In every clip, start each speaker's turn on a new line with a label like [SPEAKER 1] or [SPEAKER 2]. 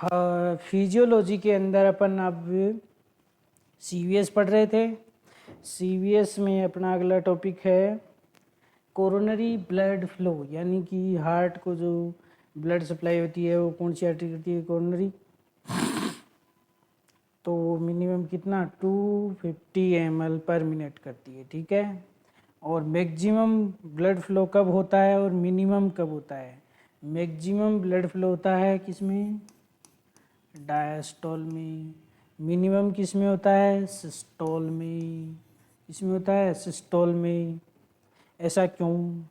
[SPEAKER 1] हाँ, फिजियोलॉजी के अंदर अपन अब सीवीएस पढ़ रहे थे। सीवीएस में अपना अगला टॉपिक है कोरोनरी ब्लड फ्लो, यानी कि हार्ट को जो ब्लड सप्लाई होती है वो कौन सी आर्टरी करती है, कोरोनरी। तो मिनिमम कितना 250 ml पर मिनट करती है, ठीक है। और मैक्सिमम ब्लड फ्लो कब होता है और मिनिमम कब होता है। मैक्सिमम ब्लड फ्लो होता है किसमें, डायस्टोल में। मिनिमम किस में होता है, सिस्टोल में। किसमें होता है, सिस्टोल में। ऐसा क्यों,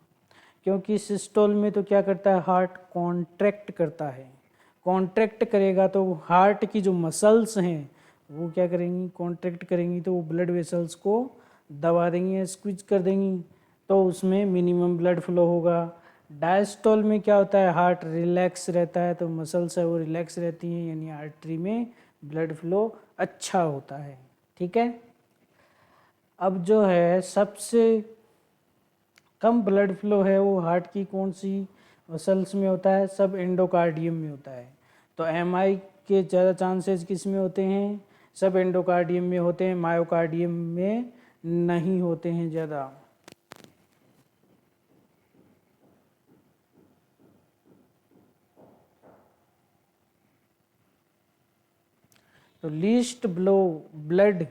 [SPEAKER 1] क्योंकि सिस्टोल में तो क्या करता है, हार्ट कॉन्ट्रैक्ट करता है। कॉन्ट्रैक्ट करेगा तो हार्ट की जो मसल्स हैं वो क्या करेंगी, कॉन्ट्रैक्ट करेंगी, तो वो ब्लड वेसल्स को दबा देंगी, स्क्वीज कर देंगी, तो उसमें मिनिमम ब्लड फ्लो होगा। डायस्टोल में क्या होता है, हार्ट रिलैक्स रहता है, तो मसल्स है वो रिलैक्स रहती हैं, यानी आर्टरी में ब्लड फ्लो अच्छा होता है, ठीक है। अब जो है सबसे कम ब्लड फ्लो है वो हार्ट की कौन सी मसल्स में होता है, सब एंडोकार्डियम में होता है। तो एमआई के ज़्यादा चांसेस किस में होते हैं, सब एंडोकार्डियम में होते हैं, मायोकार्डियम में नहीं होते हैं ज़्यादा। तो लीस्ट ब्लड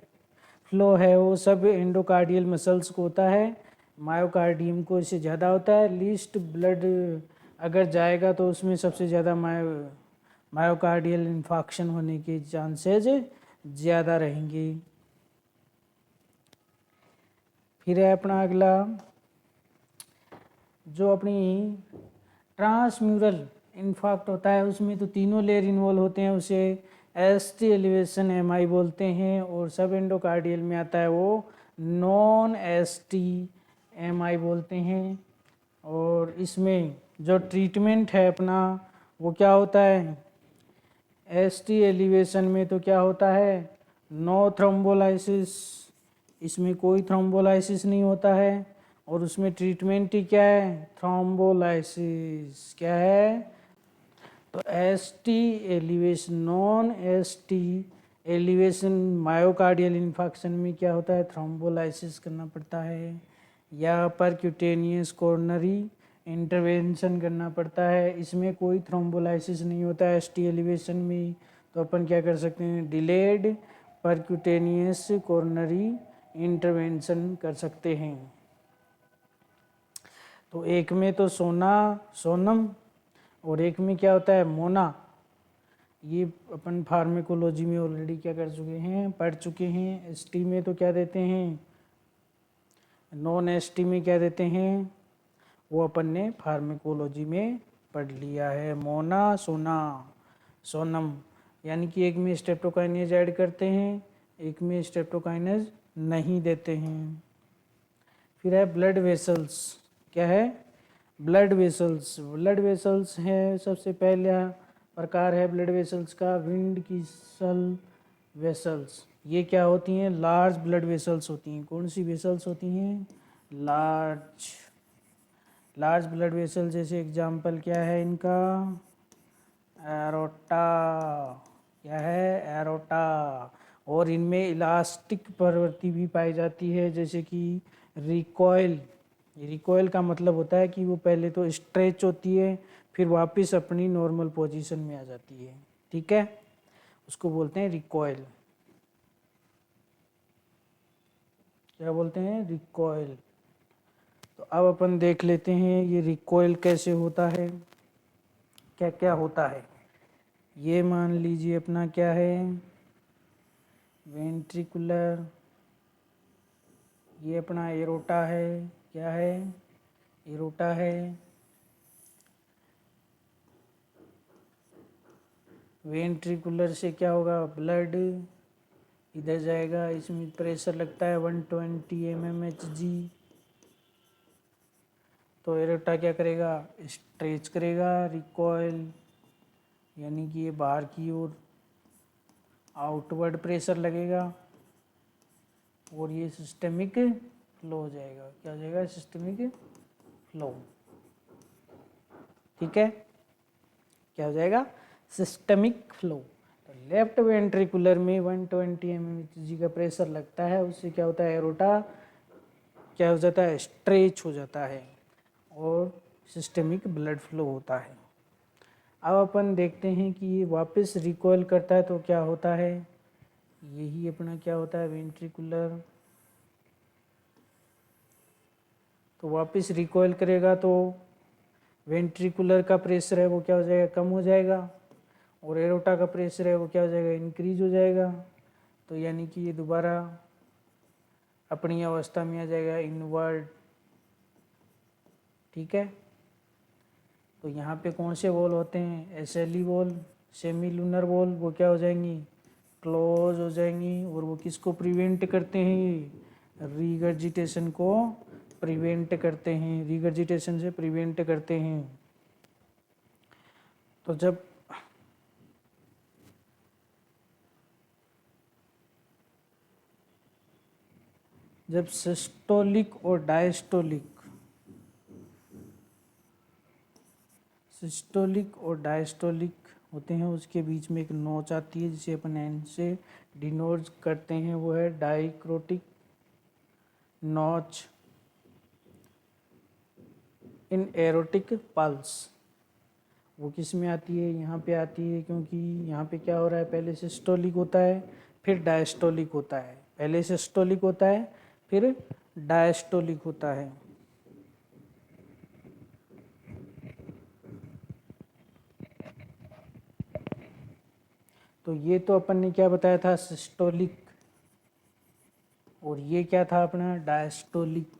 [SPEAKER 1] फ्लो है वो सब एंडोकार्डियल मसल्स को होता है, मायोकार्डियम को इससे ज़्यादा होता है। लीस्ट ब्लड अगर जाएगा तो उसमें सबसे ज़्यादा मायोकार्डियल इन्फाक्शन होने के चांसेस ज़्यादा रहेंगे। फिर है अपना अगला जो अपनी ट्रांसम्यूरल इन्फाक्ट होता है, उसमें तो तीनों लेयर इन्वॉल्व होते हैं, उसे एसटी एलिवेशन एमआई बोलते हैं। और सब एंडोकार्डियल में आता है वो नॉन एसटी एमआई बोलते हैं। और इसमें जो ट्रीटमेंट है अपना वो क्या होता है, एसटी एलिवेशन में तो क्या होता है, नो थ्रोम्बोलाइसिस, इसमें कोई थ्रोम्बोलाइसिस नहीं होता है। और उसमें ट्रीटमेंट ही क्या है, थ्रोम्बोलाइसिस क्या है। तो S T elevation, non S T elevation myocardial infection में क्या होता है, थ्रोम्बोलाइसिस करना पड़ता है या परक्यूटेनियस कोरोनरी इंटरवेंशन करना पड़ता है। इसमें कोई थ्रोम्बोलाइसिस नहीं होता है एस टी एलिवेशन में, तो अपन क्या कर सकते हैं, डिलेड परक्यूटेनियस कोरोनरी इंटरवेंशन कर सकते हैं। तो एक में तो सोनम और एक में क्या होता है, मोना। ये अपन फार्मेकोलॉजी में ऑलरेडी क्या कर चुके हैं, पढ़ चुके हैं। एसटी में तो क्या देते हैं, नॉन एसटी में क्या देते हैं, वो अपन ने फार्मेकोलॉजी में पढ़ लिया है। मोना, सोनम, यानी कि एक में स्ट्रेप्टोकाइनेज ऐड करते हैं, एक में स्ट्रेप्टोकाइनेज नहीं देते हैं। फिर है ब्लड वेसल्स, क्या है, ब्लड वेसल्स है सबसे पहला प्रकार है ब्लड वेसल्स का, विंड की सल वेसल्स। ये क्या होती हैं, लार्ज ब्लड वेसल्स होती हैं। कौन सी वेसल्स होती हैं, लार्ज ब्लड वेसल। जैसे एग्जांपल क्या है इनका, एरोटा, क्या है, एरोटा। और इनमें इलास्टिक प्रवृत्ति भी पाई जाती है, जैसे कि रिकॉयल का मतलब होता है कि वो पहले तो स्ट्रेच होती है फिर वापस अपनी नॉर्मल पोजीशन में आ जाती है, ठीक है, उसको बोलते हैं रिकॉयल। क्या बोलते हैं, रिकॉयल। तो अब अपन देख लेते हैं ये रिकॉयल कैसे होता है, क्या क्या होता है। ये मान लीजिए अपना क्या है, वेंट्रिकुलर, ये अपना एरोटा है, क्या है, एरोटा है। वेंट्रिकुलर से क्या होगा, ब्लड इधर जाएगा, इसमें प्रेशर लगता है 120 mmHg। तो एरोटा क्या करेगा, स्ट्रेच करेगा, रिकॉयल, यानी कि ये बाहर की ओर आउटवर्ड प्रेशर लगेगा और ये सिस्टेमिक फ्लो हो जाएगा। क्या हो जाएगा, सिस्टेमिक फ्लो, ठीक है, क्या हो जाएगा, सिस्टमिक फ्लो। तो लेफ्ट वेंट्रिकुलर में 120 mmHg का प्रेशर लगता है, उससे क्या होता है, एरोटा क्या हो जाता है, स्ट्रेच हो जाता है और सिस्टमिक ब्लड फ्लो होता है। अब अपन देखते हैं कि ये वापस रिकॉइल करता है तो क्या होता है, यही अपना क्या होता है, वेंट्रिकुलर। तो वापस रिकॉइल करेगा तो वेंट्रिकुलर का प्रेशर है वो क्या हो जाएगा, कम हो जाएगा, और एरोटा का प्रेशर है वो क्या हो जाएगा, इंक्रीज हो जाएगा। तो यानी कि ये दोबारा अपनी अवस्था में आ जाएगा, इनवर्ट। ठीक है, तो यहाँ पे कौन से वॉल होते हैं, SLE wall, semi lunar wall, वो क्या हो जाएंगी, क्लोज हो जाएंगी। और वो किसको प्रिवेंट करते हैं, रीगर्जिटेशन को प्रिवेंट करते हैं, रीगर्जिटेशन से प्रिवेंट करते हैं। तो जब सिस्टोलिक और डायस्टोलिक होते हैं, उसके बीच में एक नोच आती है जिसे अपन एन से डिनोट करते हैं, वो है डाइक्रोटिक नॉच इन एरोटिक पल्स। वो किस में आती है, यहाँ पे आती है, क्योंकि यहाँ पे क्या हो रहा है, पहले सिस्टोलिक होता है फिर डायस्टोलिक होता है, पहले सिस्टोलिक होता है फिर डायस्टोलिक होता है। तो ये तो अपन ने क्या बताया था, सिस्टोलिक, और ये क्या था अपना, डायस्टोलिक।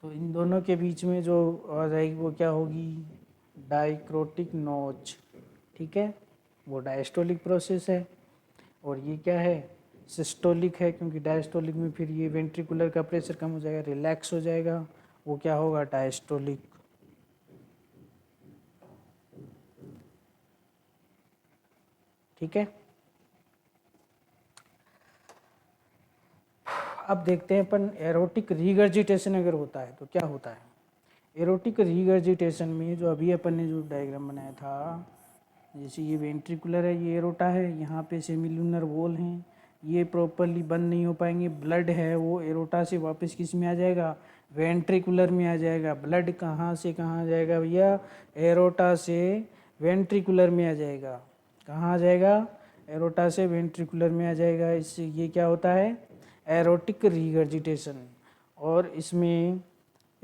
[SPEAKER 1] तो इन दोनों के बीच में जो आ जाएगी वो क्या होगी, डाइक्रोटिक नोच। ठीक है, वो डायस्टोलिक प्रोसेस है, और ये क्या है, सिस्टोलिक है, क्योंकि डायस्टोलिक में फिर ये वेंट्रिकुलर का प्रेशर कम हो जाएगा, रिलैक्स हो जाएगा, वो क्या होगा, डायस्टोलिक। ठीक है, अब देखते हैं अपन एरोटिक रीगर्जिटेशन अगर होता है तो क्या होता है। एरोटिक रीगर्जिटेशन में जो अभी अपन ने जो डायग्राम बनाया था, जैसे ये वेंट्रिकुलर है, ये एरोटा है, यहाँ पे सेमिलुनर वॉल हैं, ये प्रॉपरली बंद नहीं हो पाएंगे, ब्लड है वो एरोटा से वापस किस में आ जाएगा, वेंट्रिकुलर में आ जाएगा। ब्लड कहाँ से कहाँ आ जाएगा भैया, एरोटा से वेंट्रिकुलर में आ जाएगा। कहाँ आ जाएगा, एरोटा से वेंट्रिकुलर में आ जाएगा। इससे ये क्या होता है, एरोटिक रीगर्जिटेशन। और इसमें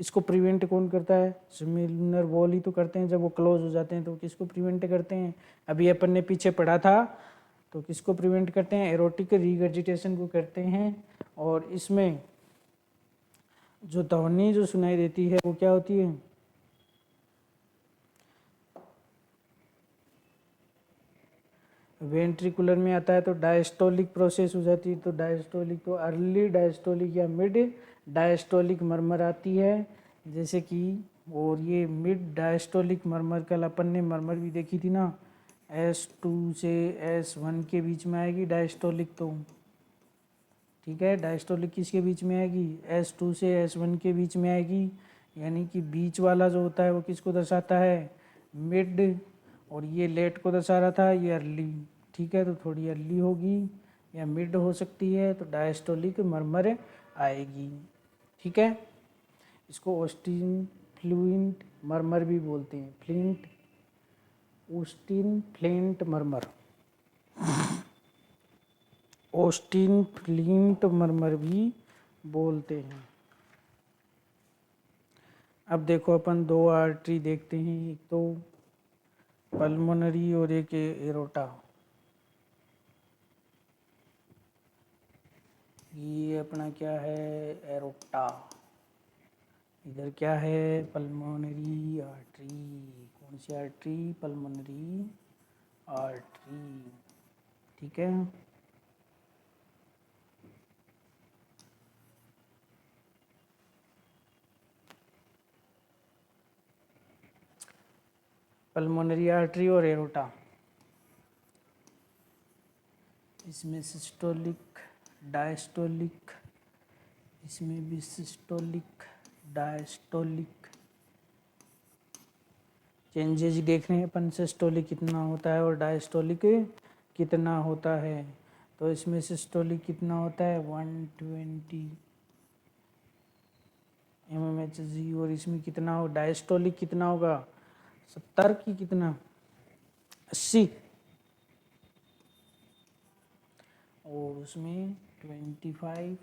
[SPEAKER 1] इसको प्रिवेंट कौन करता है, सेमिलुनर वॉल ही तो करते हैं। जब वो क्लोज हो जाते हैं तो किसको प्रिवेंट करते हैं, अभी अपन ने पीछे पढ़ा था, तो किसको प्रिवेंट करते हैं, एरोटिक रीगर्जिटेशन को करते हैं। और इसमें जो ध्वनि जो सुनाई देती है वो क्या होती है, वेंट्रिकुलर में आता है तो डायस्टोलिक प्रोसेस हो जाती है। तो डायस्टोलिक तो अर्ली डायस्टोलिक या मिड डायस्टोलिक मरमर आती है, जैसे कि, और ये मिड डायस्टोलिक मरमर, कल अपन ने मरमर भी देखी थी ना, S2 से S1 के बीच में आएगी डायस्टोलिक। तो ठीक है, डायस्टोलिक किसके बीच में आएगी, S2 से S1 के बीच में आएगी, यानी कि बीच वाला जो होता है वो किसको दर्शाता है, मिड, और ये लेट को दर्शा रहा था, ये अर्ली। ठीक है, तो थोड़ी अर्ली होगी या मिड हो सकती है, तो डायस्टोलिक मरमर आएगी। ठीक है, इसको ऑस्टिन फ्लूइंट मरमर भी बोलते हैं, flint, Austin Flint murmur, Austin Flint murmur भी बोलते हैं। अब देखो अपन दो आर्टरी देखते हैं, एक तो पल्मोनरी और एक एरोटा। ये अपना क्या है, एरोटा, इधर क्या है, पल्मोनरी आर्टरी। कौन सी आर्टरी, पल्मोनरी आर्टरी। ठीक है, पल्मोनरी आर्टरी और एरोटा, इसमें सिस्टोलिक डायस्टोलिक, इसमें भी सिस्टोलिक डायस्टोलिक, चेंजेस देख रहे हैं अपन, सिस्टोलिक कितना होता है और डायस्टोलिक कितना होता है। तो इसमें सिस्टोलिक कितना होता है 120 mmHg, और इसमें कितना हो, डायस्टोलिक कितना होगा 70 की कितना 80, और उसमें 25।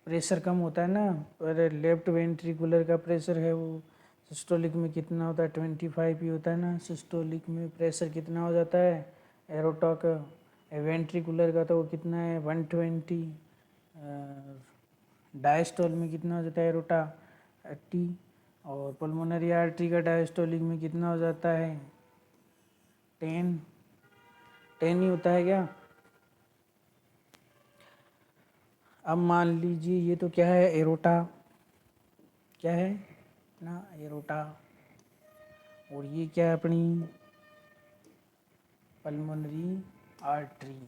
[SPEAKER 1] प्रेशर कम होता है ना, पर लेफ्ट वेंट्रिकुलर का प्रेशर है वो सिस्टोलिक में कितना होता है 25 ही होता है ना। सिस्टोलिक में प्रेशर कितना हो जाता है एरोटा का, वेंट्रिकुलर का तो वो कितना है 120। डायस्टोल में कितना हो जाता है एरोटा 80, और पल्मोनरी आर्टरी का डायस्टोलिक में कितना हो जाता है 10 ही होता है क्या। अब मान लीजिए ये तो क्या है एरोटा, क्या है ना एरोटा, और ये क्या है अपनी पल्मोनरी आर्टरी।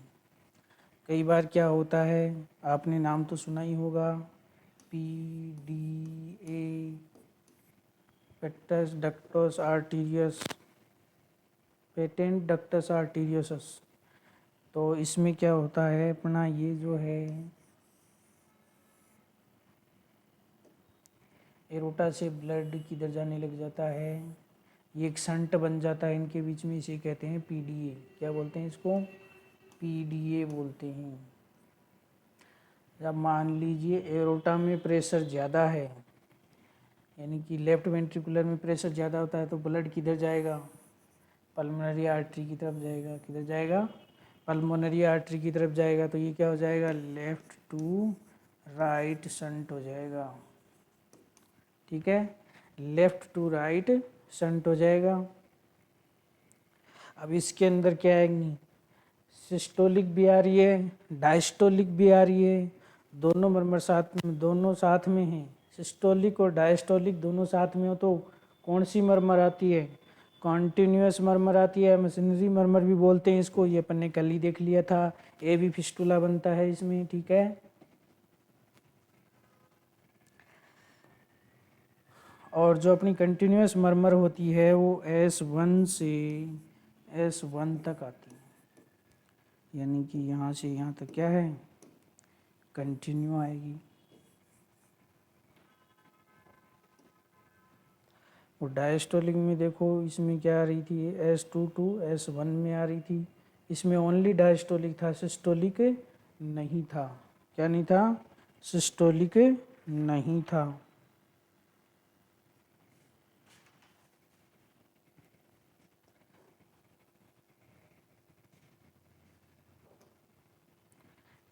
[SPEAKER 1] कई बार क्या होता है, आपने नाम तो सुना ही होगा PDA, पेक्टस डक्टस आर्टीरियस, पेटेंट डक्टस आर्टीरियस। तो इसमें क्या होता है अपना, ये जो है एरोटा से ब्लड किधर जाने लग जाता है, ये एक संट बन जाता है इनके बीच में, इसे कहते हैं PDA। क्या बोलते हैं इसको, PDA बोलते हैं। जब मान लीजिए एरोटा में प्रेशर ज़्यादा है, यानी कि लेफ्ट वेंट्रिकुलर में प्रेशर ज़्यादा होता है, तो ब्लड किधर जाएगा पल्मोनरी आर्टरी की तरफ जाएगा। किधर जाएगा पल्मोनरी आर्टरी की तरफ जाएगा। तो ये क्या हो जाएगा लेफ्ट टू राइट शंट हो जाएगा, ठीक है, लेफ्ट टू राइट शंट हो जाएगा। अब इसके अंदर क्या आएंगी, सिस्टोलिक भी आ रही है, डायस्टोलिक भी आ रही है, दोनों मरमर साथ में, दोनों साथ में हैं। सिस्टोलिक और डायस्टोलिक दोनों साथ में हो तो कौन सी मरमर आती है, कॉन्टिन्यूस मरमर आती है, मशीनरी मरमर भी बोलते हैं इसको, ये अपन ने कल ही देख लिया था। ए भी फिस्टुला बनता है इसमें, ठीक है। और जो अपनी कंटिन्यूस मरमर होती है वो S1 से S1 तक आती है, यानी कि यहाँ से यहाँ तक क्या है कंटिन्यू आएगी। और डायस्टोलिक में देखो इसमें क्या आ रही थी S2 टू S1 में आ रही थी, इसमें ओनली डायस्टोलिक था, सिस्टोलिक नहीं था। क्या नहीं था, सिस्टोलिक नहीं था।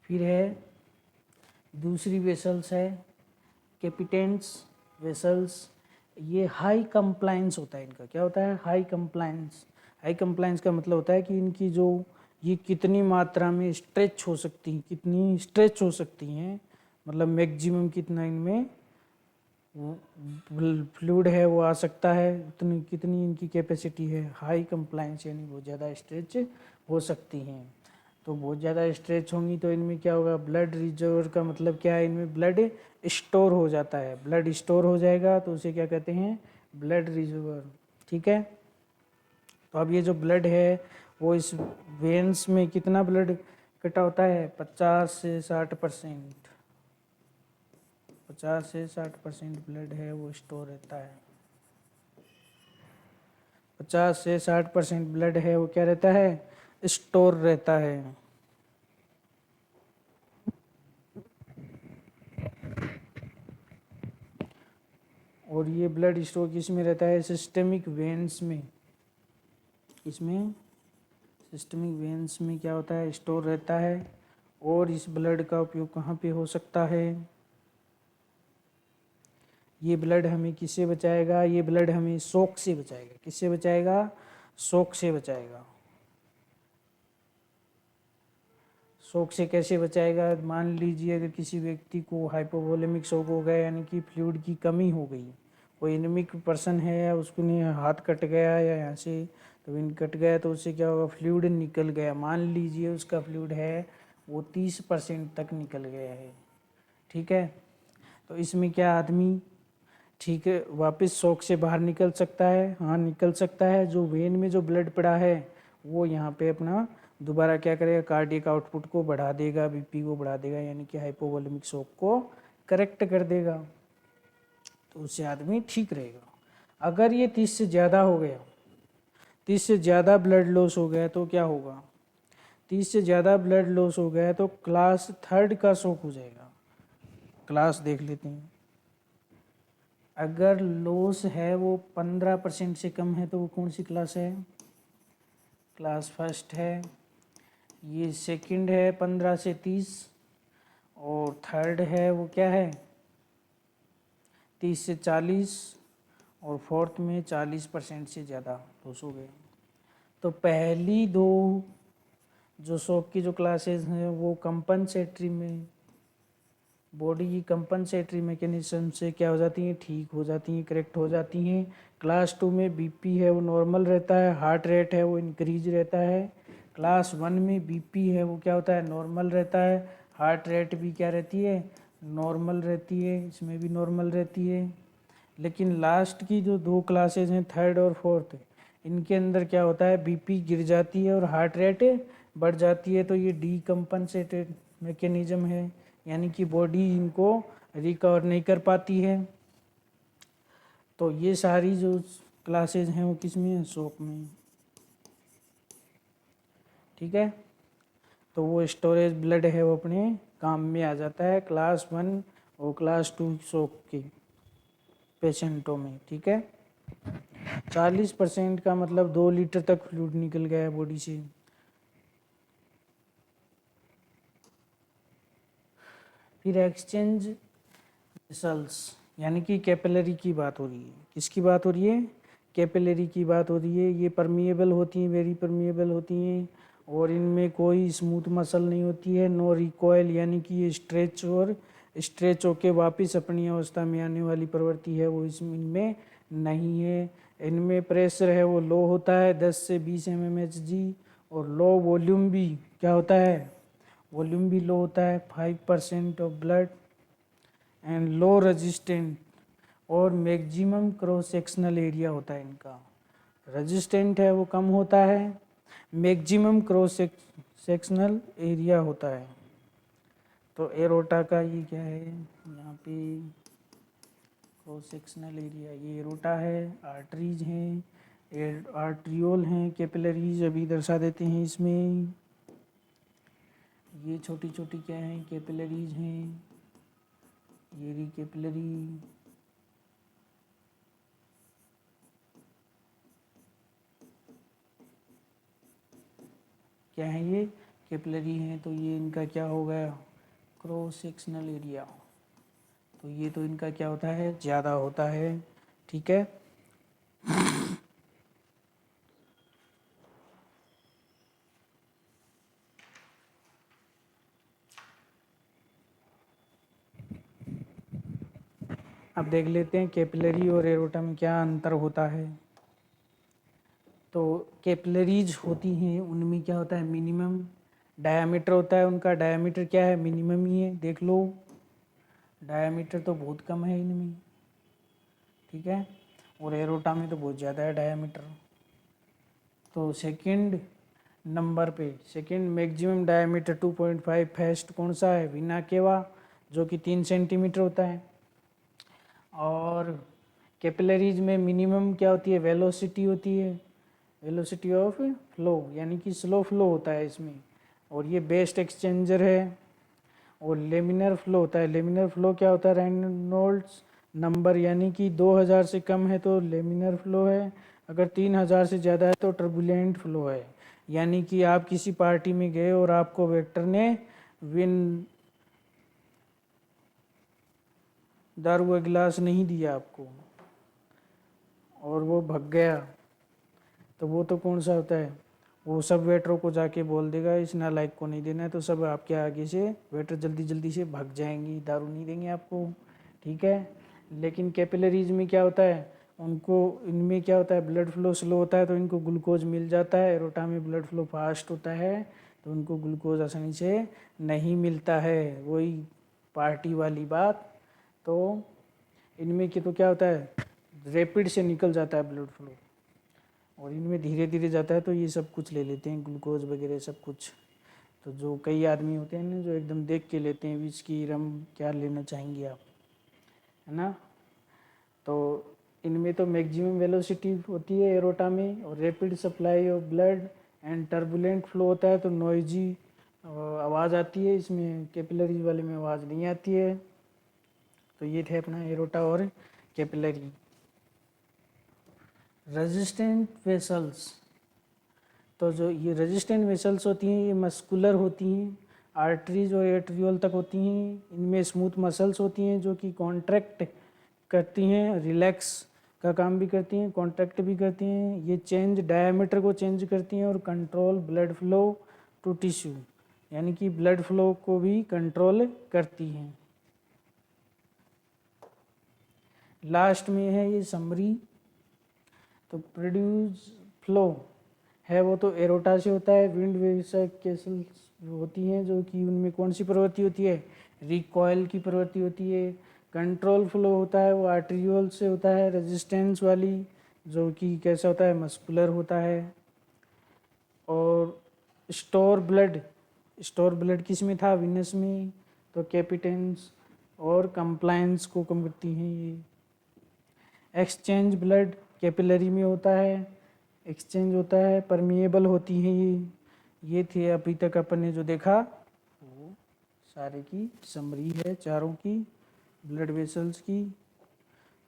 [SPEAKER 1] फिर है दूसरी वेसल्स है कैपिटेंस वेसल्स, ये हाई कंप्लायंस होता है इनका। क्या होता है हाई कंप्लायंस। हाई कंप्लायंस का मतलब होता है कि इनकी जो ये कितनी मात्रा में स्ट्रेच हो सकती हैं, कितनी स्ट्रेच हो सकती हैं, मतलब मैक्सिमम कितना इनमें फ्लूइड है वो आ सकता है, उतनी कितनी इनकी कैपेसिटी है हाई कंप्लायंस, यानी बहुत ज़्यादा स्ट्रेच हो सकती हैं। तो बहुत ज़्यादा स्ट्रेच होंगी तो इनमें क्या होगा, ब्लड रिजर्व का मतलब क्या है, इनमें ब्लड स्टोर हो जाता है, ब्लड स्टोर हो जाएगा तो उसे क्या कहते हैं ब्लड रिजर्वर, ठीक है। तो अब ये जो ब्लड है वो इस वेन्स में कितना ब्लड इकट्ठा होता है 50 से 60%, 50 से 60% ब्लड है वो स्टोर रहता है। 50 से 60% ब्लड है वो क्या रहता है स्टोर रहता है। और ये ब्लड स्टोर किस में रहता है सिस्टेमिक वेन्स में, इसमें सिस्टेमिक वेन्स में क्या होता है स्टोर रहता है। और इस ब्लड का उपयोग कहाँ पे हो सकता है, ये ब्लड हमें किससे बचाएगा, ये ब्लड हमें शॉक से बचाएगा। किससे बचाएगा, शॉक से बचाएगा। शॉक से कैसे बचाएगा, मान लीजिए अगर किसी व्यक्ति को हाइपोवोलेमिक शॉक हो गया, यानी कि फ्लूइड की कमी हो गई, कोई एनीमिक पर्सन है या उसको नहीं हाथ कट गया या यहाँ से तो इन कट गया, तो उससे क्या होगा फ्लूइड निकल गया, मान लीजिए उसका फ्लूइड है वो 30% तक निकल गया है, ठीक है। तो इसमें क्या आदमी ठीक है, वापस शॉक से बाहर निकल सकता है, हाँ निकल सकता है। जो वेन में जो ब्लड पड़ा है वो यहाँ पे अपना दोबारा क्या करेगा, कार्डियक आउटपुट को बढ़ा देगा, बीपी को बढ़ा देगा, यानी कि हाइपोवोलेमिक शॉक को करेक्ट कर देगा, तो उससे आदमी ठीक रहेगा। अगर ये 30 से ज़्यादा हो गया, 30 से ज़्यादा ब्लड लॉस हो गया तो क्या होगा, 30 से ज़्यादा ब्लड लॉस हो गया तो क्लास 3 का शॉक हो जाएगा। क्लास देख लेते हैं। अगर लॉस है वो 15% से कम है तो वो कौन सी क्लास है, क्लास फर्स्ट है। ये सेकंड है 15 से 30, और थर्ड है वो क्या है 30 से 40, और फोर्थ में 40% से ज़्यादा लॉस हो गया। तो पहली दो जो शॉक की जो क्लासेस हैं वो कंपनसेटरी में, बॉडी की कंपनसेटरी मैकेनिज्म से क्या हो जाती हैं, ठीक हो जाती हैं, करेक्ट हो जाती हैं। क्लास 2 में बीपी है वो नॉर्मल रहता है, हार्ट रेट है वो इंक्रीज रहता है। क्लास 1 में बीपी है वो क्या होता है, नॉर्मल रहता है, हार्ट रेट भी क्या रहती है, नॉर्मल रहती है, इसमें भी नॉर्मल रहती है। लेकिन लास्ट की जो दो क्लासेज हैं, थर्ड और फोर्थ, इनके अंदर क्या होता है, बीपी गिर जाती है और हार्ट रेट बढ़ जाती है। तो ये डीकम्पनसेटेड मैकेनिज्म है, यानी कि बॉडी इनको रिकवर नहीं कर पाती है। तो ये सारी जो क्लासेज हैं वो किस में है, शॉक में। ठीक है, तो वो स्टोरेज ब्लड है वो अपने काम में आ जाता है क्लास 1 और क्लास 2 शॉक के पेशेंटों में। ठीक है, 40% का मतलब 2 लीटर तक फ्लूइड निकल गया है बॉडी से। फिर एक्सचेंज वेसल्स, यानी कि कैपिलरी की बात हो रही है। किसकी बात हो रही है, कैपिलरी की बात हो रही है। ये परमिएबल होती हैं, वेरी परमिएबल होती हैं, और इनमें कोई स्मूथ मसल नहीं होती है, नो रिकॉयल, यानी कि ये स्ट्रेच होके वापस अपनी अवस्था में आने वाली प्रवृत्ति है वो इनमें नहीं है। इनमें प्रेशर है वो लो होता है 10 से 20 mmHg, और लो वॉल्यूम भी क्या होता है, वॉल्यूम भी लो होता है 5% of blood, and low resistant, और मैक्सिमम क्रॉस सेक्शनल एरिया होता है इनका। रेजिस्टेंट है वो कम होता है, मैक्सिमम क्रॉस सेक्शनल एरिया होता है। तो एरोटा का ये क्या है, यहाँ पे क्रॉस सेक्शनल एरिया, ये एरोटा है, आर्टरीज हैं, आर्ट्रियोल हैं, कैपिलरीज अभी दर्शा देते हैं इसमें। ये छोटी छोटी क्या हैं, कैपिलरीज हैं, ये री कैपिलरी, क्या है ये, कैपिलरी हैं। तो ये इनका क्या हो गया, क्रॉस सेक्शनल एरिया, तो ये तो इनका क्या होता है, ज़्यादा होता है। ठीक है, अब देख लेते हैं कैपिलरी और एरोटा में क्या अंतर होता है। तो कैपिलरीज होती हैं उनमें क्या होता है, मिनिमम डायामीटर होता है उनका। डायामीटर क्या है, मिनिमम ही है, देख लो, डायामीटर तो बहुत कम है इनमें। ठीक है, और एरोटा में तो बहुत ज़्यादा है डायामीटर। तो सेकंड नंबर पे, सेकंड मैक्सिमम डायमीटर 2.5 फर्स्ट कौन सा है, वीना केवा, जो कि 3 सेंटीमीटर होता है। और कैपिलरीज में मिनिमम क्या होती है, वेलोसिटी होती है, वेलोसिटी ऑफ फ्लो, यानी कि स्लो फ्लो होता है इसमें। और ये बेस्ट एक्सचेंजर है। और लेमिनर फ्लो होता है, लेमिनर फ्लो क्या होता है, रेनॉल्ड्स नंबर, यानी कि 2000 से कम है तो लेमिनर फ्लो है, अगर 3000 से ज़्यादा है तो टर्बुलेंट फ्लो है। यानी कि आप किसी पार्टी में गए और आपको वेटर ने विन दारू का गिलास नहीं दिया आपको और वो भग गया, तो वो तो कौन सा होता है, वो सब वेटरों को जाके बोल देगा इस नालायक को नहीं देना है, तो सब आपके आगे से वेटर जल्दी जल्दी से भाग जाएंगी, दारू नहीं देंगे आपको। ठीक है, लेकिन कैपिलरीज में क्या होता है, उनको इनमें क्या होता है, ब्लड फ्लो स्लो होता है तो इनको ग्लूकोज मिल जाता है। एरोटा में ब्लड फ्लो फास्ट होता है तो उनको ग्लूकोज आसानी से नहीं मिलता है, वही पार्टी वाली बात। तो इनमें कि तो क्या होता है, रैपिड से निकल जाता है ब्लड फ्लो, और इनमें धीरे धीरे जाता है, तो ये सब कुछ ले लेते हैं, ग्लूकोज वगैरह सब कुछ। तो जो कई आदमी होते हैं ना जो एकदम देख के लेते हैं विस्की रम क्या लेना चाहेंगे आप, है ना। तो इनमें तो मैक्सिमम वेलोसिटी होती है एरोटा में, और rapid supply of blood and turbulent flow होता है, तो नॉइजी आवाज़ आती है, इसमें कैपिलरीज वाले में आवाज़ नहीं आती है। तो ये थे अपना एरोटा और कैपिलरी। रेजिस्टेंट वेसल्स, तो जो ये रेजिस्टेंट वेसल्स होती हैं ये मस्कुलर होती हैं, आर्टरीज और एट्रियोल तक होती हैं। इनमें स्मूथ मसल्स होती हैं जो कि कॉन्ट्रैक्ट करती हैं, रिलैक्स का काम भी करती हैं, कॉन्ट्रैक्ट भी करती हैं। ये चेंज डायमीटर को चेंज करती हैं और control blood flow to tissue, यानी कि ब्लड फ्लो को भी कंट्रोल करती हैं। लास्ट में है ये समरी। तो प्रोड्यूस फ्लो है वो तो एरोटा से होता है। विंड वेव्स कैसल्स होती हैं जो कि उनमें कौन सी प्रवृत्ति होती है, रिकॉयल की प्रवृत्ति होती है। कंट्रोल फ्लो होता है वो आर्टेरियोल से होता है, रेजिस्टेंस वाली, जो कि कैसा होता है, मस्कुलर होता है। और स्टोर ब्लड किस में था, विनस में, तो कैपिटेंस और कंप्लायंस को कम करती हैं ये। एक्सचेंज ब्लड कैपिलरी में होता है, एक्सचेंज होता है, परमिएबल होती हैं ये थे अभी तक अपन ने जो देखा वो सारे की समरी है चारों की ब्लड वेसल्स की।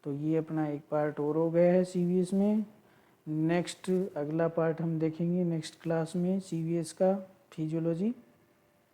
[SPEAKER 1] तो ये अपना एक पार्ट और हो गया है सीवीएस में। नेक्स्ट अगला पार्ट हम देखेंगे नेक्स्ट क्लास में सीवीएस का, फिजियोलॉजी।